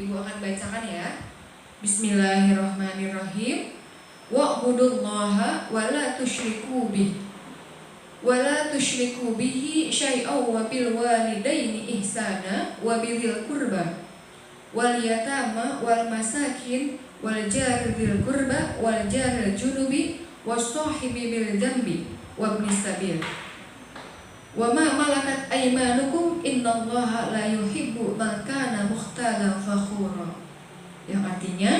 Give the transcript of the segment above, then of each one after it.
Ibu akan bacakan ya. Bismillahirrahmanirrahim. Wa'budullaha wa la tusyriku bih wa la tusyriku bihi syai'aw wa bil walidaini ihsana wa bidzil qurba wal yatama wal masakin wal jari dzil qurba wal jaril junubi was-sahibi bil dzambi wa ibnis sabil wa ma malakat aymanukum innallaha la yuhibbu man kana mukhtalan fakhura. Yang artinya,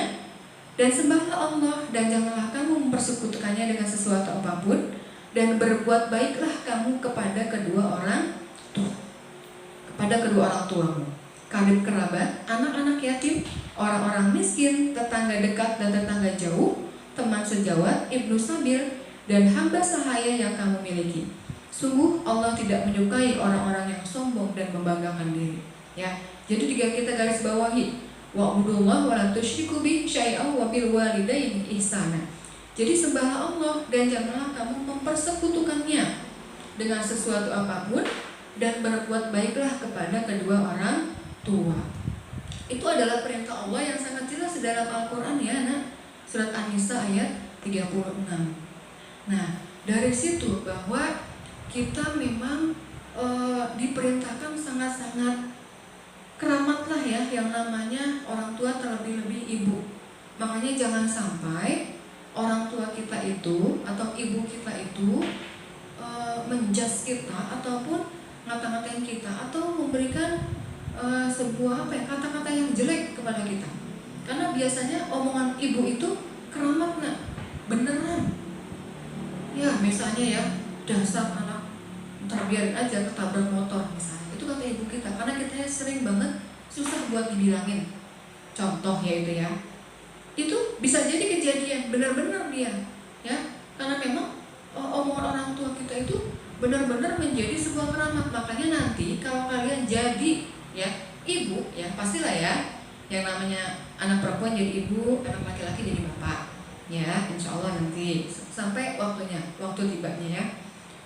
dan sembahlah Allah dan janganlah kamu mempersekutukannya dengan sesuatu apapun, dan berbuat baiklah kamu kepada kedua orang tuamu, karib kerabat, anak-anak yatim, orang-orang miskin, tetangga dekat dan tetangga jauh, teman sejawat, ibnu sabil, dan hamba sahaya yang kamu miliki. Sungguh Allah tidak menyukai orang-orang yang sombong dan membanggakan diri. Ya, jadi jika kita garis bawahi, wa'budullaha wa la tusyriku bihi syai'an wa bil walidaini ihsana. Jadi sembahlah Allah dan janganlah kamu mempersekutukannya dengan sesuatu apapun, dan berbuat baiklah kepada kedua orang tua. Itu adalah perintah Allah yang sangat jelas dalam Al-Quran ya nak. Surat An-Nisa ayat 36. Nah, dari situ bahwa kita memang diperintahkan sangat-sangat keramatlah ya yang namanya orang tua, terlebih-lebih ibu. Makanya jangan sampai orang tua kita itu atau ibu kita itu menjudge kita ataupun ngata-ngatain kita atau memberikan sebuah kata-kata yang jelek kepada kita. Karena biasanya omongan ibu itu keramat nak, beneran. Ya misalnya ya, dasar anak ntar biarin aja ketabrak motor misalnya, itu kata ibu kita, karena kita sering banget susah buat dibilangin. Contoh ya itu ya, itu bisa jadi kejadian benar-benar dia ya, karena memang omongan orang tua kita itu benar-benar menjadi sebuah keramat. Makanya nanti kalau kalian jadi ya ibu ya, pastilah ya yang namanya anak perempuan jadi ibu, anak laki-laki jadi bapak ya, insya Allah nanti sampai waktu tibanya ya.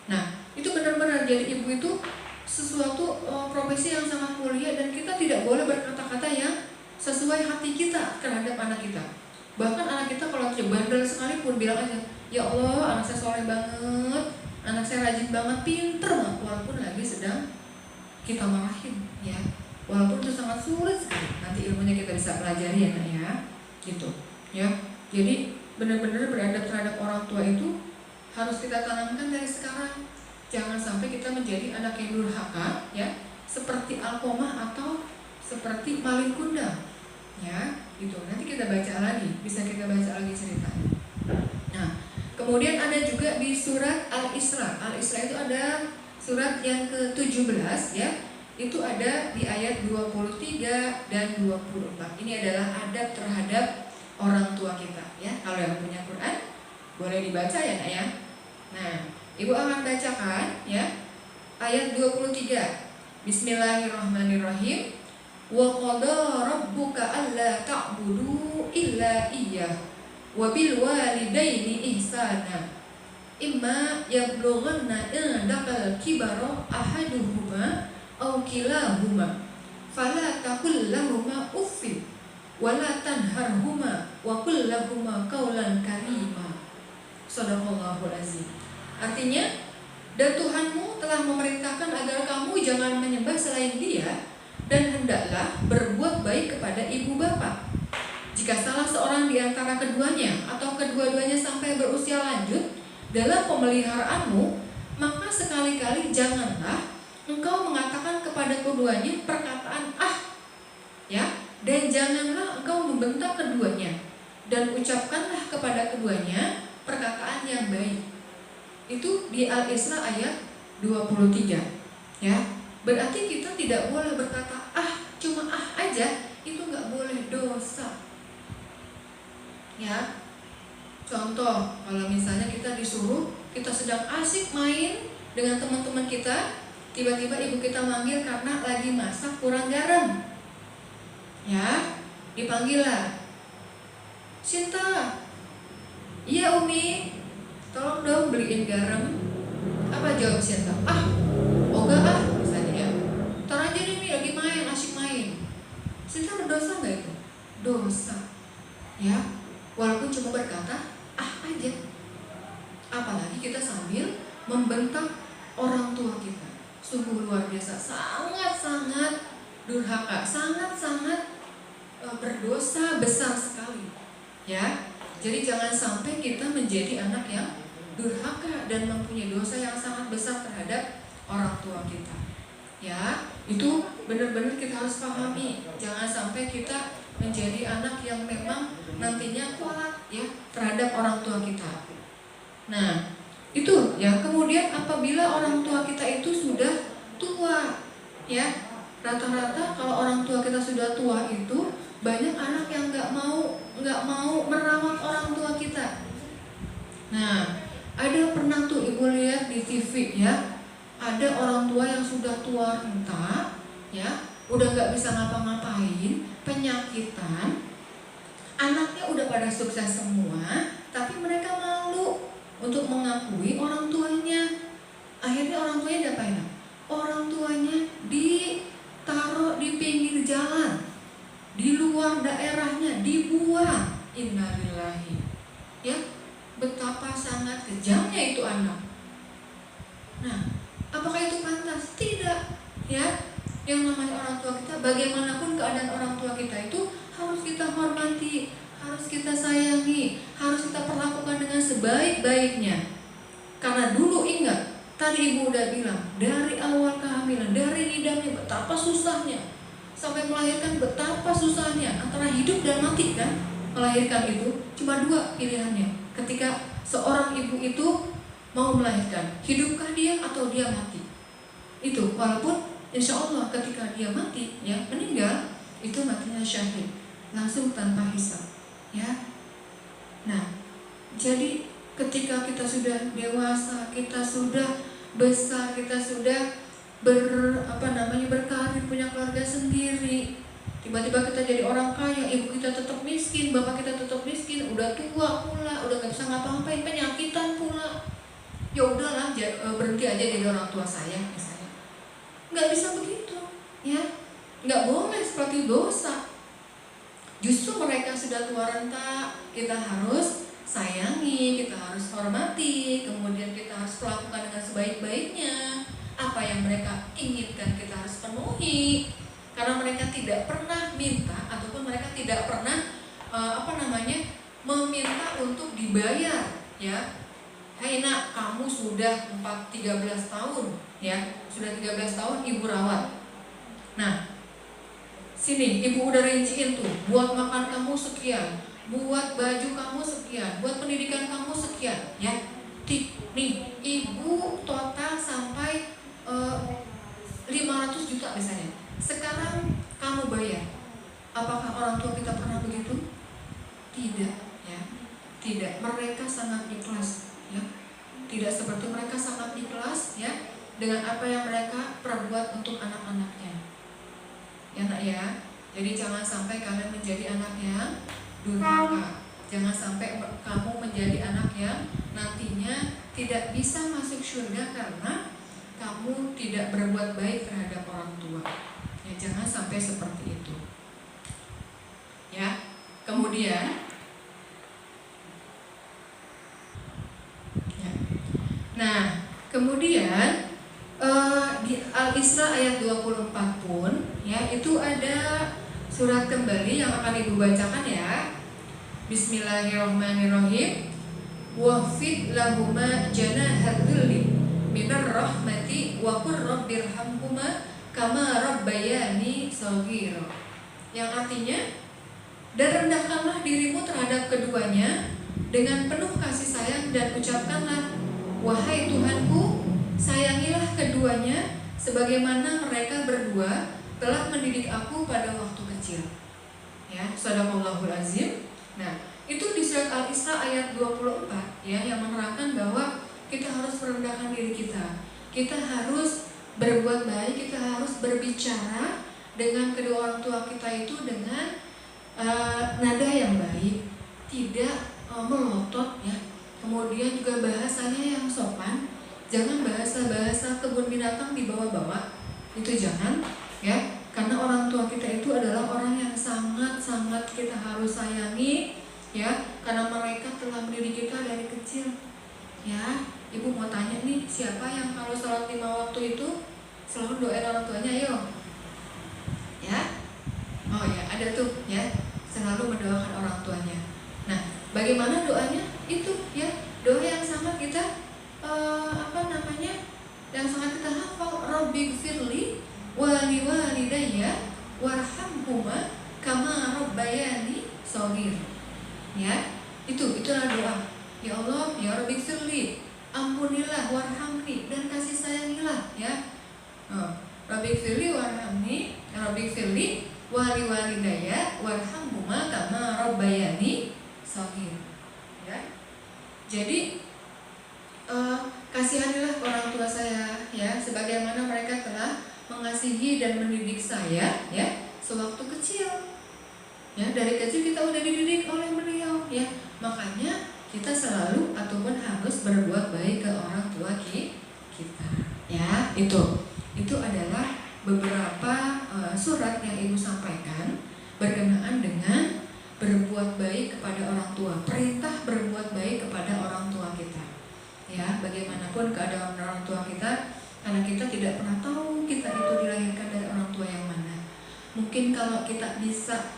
Nah itu benar-benar jadi ibu itu sesuatu profesi yang sangat mulia, dan kita tidak boleh berkata-kata yang sesuai hati kita terhadap anak kita. Bahkan anak kita kalau bandel sekalipun bilang aja, ya Allah anak saya soleh banget, anak saya rajin banget, pinter banget, walaupun lagi sedang kita marahin ya, walaupun itu sangat sulit sekali. Nanti ilmunya kita bisa pelajari ya nak ya, gitu ya. Jadi benar-benar beradab terhadap orang tua itu harus kita tanamkan dari sekarang. Jangan sampai kita menjadi anak yang durhaka ya, seperti Alqamah atau seperti maling kundang ya, gitu. Nanti kita baca lagi, bisa kita baca lagi ceritanya. Nah, kemudian ada juga di surat Al-Isra. Al-Isra itu ada surat yang ke-17 ya. Itu ada di ayat 23 dan 24. Ini adalah adab terhadap orang tua kita ya. Kalau yang punya Quran boleh dibaca ya nak ya. Nah, Ibu akan bacakan ya ayat 23. Bismillahirrahmanirrahim. Wa qada rabbuka alla ta'budu illa iyyah wa bil walidaini ihsana imma yablughanna indakal kibara ahaduhuma aw kilahuma fala taqul lahumā uffin wa la tanharhuma wa qul lahumā qawlan karīmā. Shadaqallahul azim. Artinya, dan Tuhanmu telah memerintahkan agar kamu jangan menyembah selain Dia, dan hendaklah berbuat baik kepada ibu bapa. Jika salah seorang di antara keduanya atau kedua-duanya sampai berusia lanjut dalam pemeliharaanmu, maka sekali-kali janganlah engkau mengatakan kepada keduanya perkataan ya, dan janganlah engkau membentak keduanya, dan ucapkanlah kepada keduanya perkataan yang baik. Itu di Al-Isra ayat 23 ya. Berarti kita tidak boleh berkata cuma aja, itu nggak boleh, dosa ya. Contoh, kalau misalnya kita disuruh, kita sedang asik main dengan teman-teman kita, tiba-tiba ibu kita manggil karena lagi masak kurang garam ya, dipanggil lah, Sinta, iya Umi, tolong dong beliin garam. Apa jawab Sinta? Misalnya ya, ntar aja nih Mi lagi main, asik main. Kita berdosa nggak itu? Dosa, ya. Walaupun cuma berkata aja. Apalagi kita sambil membentak orang tua kita. Sungguh luar biasa, sangat-sangat durhaka, sangat-sangat berdosa besar sekali, ya. Jadi jangan sampai kita menjadi anak yang durhaka dan mempunyai dosa yang sangat besar terhadap orang tua kita. Ya, itu benar-benar kita harus pahami. Jangan sampai kita menjadi anak yang memang nantinya kuat ya terhadap orang tua kita. Nah, itu ya. Kemudian apabila orang tua kita itu sudah tua, ya, rata-rata kalau orang tua kita sudah tua itu banyak anak yang nggak mau merawat orang tua kita. Nah, ada pernah tuh ibu lihat di TV ya. Ada orang tua yang sudah tua renta, ya, udah nggak bisa ngapa-ngapain, penyakitan, anaknya udah pada sukses semua, tapi mereka malu untuk mengakui orang tuanya. Akhirnya orang tuanya diapain? Orang tuanya ditaruh di pinggir jalan, di luar daerahnya, dibuang. Innalillahi. Ya, betapa sangat kejamnya itu anak. Nah, apakah itu pantas? Tidak, ya. Yang namanya orang tua kita, bagaimanapun keadaan orang tua kita itu harus kita hormati, harus kita sayangi, harus kita perlakukan dengan sebaik-baiknya. Karena dulu ingat, tadi ibu udah bilang, dari awal kehamilan, dari idamnya betapa susahnya, sampai melahirkan betapa susahnya, antara hidup dan mati kan. Melahirkan itu cuma dua pilihannya. Ketika seorang ibu itu mau melahirkan, hidupkah dia atau dia mati? Itu walaupun insya Allah ketika dia mati, ya, meninggal, itu matinya syahid, langsung tanpa hisab, ya. Nah, jadi ketika kita sudah dewasa, kita sudah besar, kita sudah berkarir, punya keluarga sendiri, tiba-tiba kita jadi orang kaya, ibu kita tetap miskin, bapak kita tetap miskin, udah tua pula, udah nggak bisa ngapa-ngapain, penyakitan pula. Ya udahlah, berhenti aja jadi orang tua saya misalnya. Nggak bisa begitu, ya. Nggak boleh seperti dosa. Justru mereka sudah tua renta, kita harus sayangi, kita harus hormati, kemudian kita harus perlakukan dengan sebaik-baiknya. Apa yang mereka inginkan kita harus penuhi, karena mereka tidak pernah minta ataupun mereka tidak pernah meminta untuk dibayar, ya. Hai nak, kamu sudah 13 tahun, ya, sudah 13 tahun ibu rawat. Nah, sini ibu udah rinciin tuh, buat makan kamu sekian, buat baju kamu sekian, buat pendidikan kamu sekian, ya. Nih, ibu total sampai 500 juta misalnya. Sekarang kamu bayar. Apakah orang tua kita pernah begitu? Tidak, ya. Tidak. Mereka sangat ikhlas, ya. Tidak seperti mereka sangat ikhlas, ya, dengan apa yang mereka perbuat untuk anak-anaknya. Ya nak, ya. Jadi jangan sampai kalian menjadi anak yang durhaka. Jangan sampai kamu menjadi anak yang nantinya tidak bisa masuk surga karena kamu tidak berbuat baik terhadap orang tua. Ya, jangan sampai seperti itu. Ya. Kemudian ya. Nah, kemudian di Al-Isra ayat 24 pun, ya, itu ada surat kembali yang akan ibu bacakan, ya. Bismillahirrahmanirrahim. Wafid lahuma janahadzulli minar rahmati wa qur rabbirhamhuma kama rabbayani shaghira. Yang artinya, dan rendahkanlah dirimu terhadap keduanya dengan penuh kasih sayang dan ucapkanlah, wahai Tuhanku, sayangilah keduanya sebagaimana mereka berdua telah mendidik aku pada waktu kecil. Ya, shadaqallahul azim. Nah, itu di surat Al-Isra ayat 24, ya, yang menerangkan bahwa kita harus merendahkan diri kita. Kita harus berbuat baik, kita harus berbicara dengan kedua orang tua kita itu dengan nada yang baik, tidak melotot, ya. Kemudian juga bahasanya yang sopan. Jangan bahasa-bahasa kebun binatang dibawa-bawa. Itu jangan, ya. Karena orang tua kita itu adalah orang yang sangat kita harus sayangi, ya, karena mereka telah mendidik kita dari kecil. Ya, ibu mau tanya nih, siapa yang kalau sholat 5 waktu itu selalu doain orang tuanya? Ayo, ya. Oh ya, ada tuh, ya, selalu mendoakan orang tuanya. Nah, bagaimana doanya? Itu, ya, doa yang sama kita yang sangat kita hafal, Rabbighfirli wali walidayya warhamhuma kama rabbayani shaghir. Ya, itulah doa. Ya Allah, ya Rabbighfirli, ampunilah, warhamni, dan kasih sayangilah, ya. Rabbighfirli warhamni, Rabbighfirli wali walidayya warhamhuma kama rabbayani shaghir. Ya. Jadi kasihanilah orang tua saya, ya, sebagaimana mereka telah mengasihi dan mendidik saya, ya, sewaktu kecil. Ya, dari kecil kita udah dididik oleh beliau, ya. Makanya kita selalu ataupun harus berbuat baik ke orang tua kita. Ya, itu adalah beberapa surat yang ibu sampaikan berkenaan dengan berbuat baik kepada orang tua, perintah berbuat baik kepada orang tua kita. Ya, bagaimanapun keadaan orang tua kita, karena kita tidak pernah tahu kita itu dilahirkan dari orang tua yang mana. Mungkin kalau kita bisa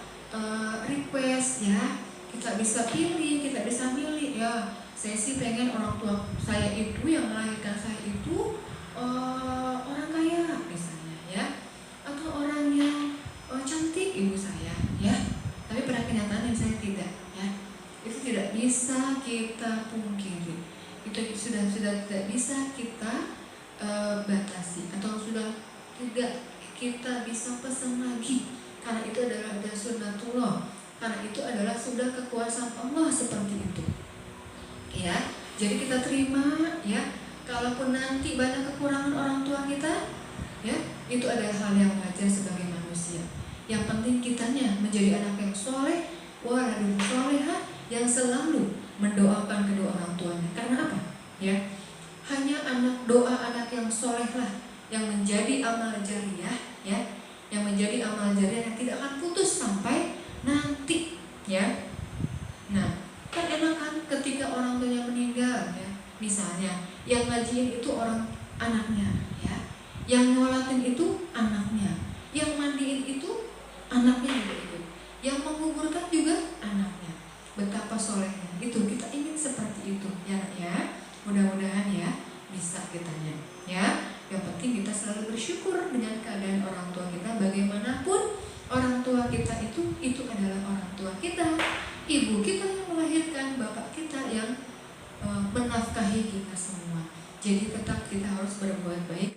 request, ya, kita bisa pilih, kita bisa milih, ya, saya sih pengen orang tua saya itu yang melahirkan saya itu orang kaya misalnya, ya, atau orang yang cantik ibu saya, ya. Tapi pada kenyataannya saya tidak, ya. Itu tidak bisa kita pungkiri. Itu sudah tidak bisa kita batasi, atau sudah tidak kita bisa pesan lagi, karena itu adalah sunnatullah, karena itu adalah sudah kekuasaan Allah seperti itu, ya. Jadi kita terima, ya, kalaupun nanti banyak kekurangan orang tua kita, ya, itu adalah hal yang wajar sebagai manusia. Yang penting kitanya menjadi anak yang soleh, waladun solehah, yang selalu mendoakan kedua orang tuanya. Karena apa? Ya, hanya doa anak yang soleh lah yang menjadi amal jariah, ya, yang menjadi amal jariah yang tidak akan putus sampai nanti, ya. Nah, kan enak kan ketika orang tuanya meninggal, ya, misalnya yang ngajiin itu anaknya, ya, yang nyolatin itu anaknya, yang mandiin itu anaknya juga ikut, yang menguburkan juga anaknya. Betapa solehnya itu, kita ingin seperti itu, ya, ya. Mudah-mudahan, ya, bisa kitanya, ya. Yang penting kita selalu bersyukur dengan keadaan orang tua kita. Bagaimanapun orang tua kita itu adalah orang tua kita, ibu kita yang melahirkan, bapak kita yang menafkahi kita semua. Jadi tetap kita harus berbuat baik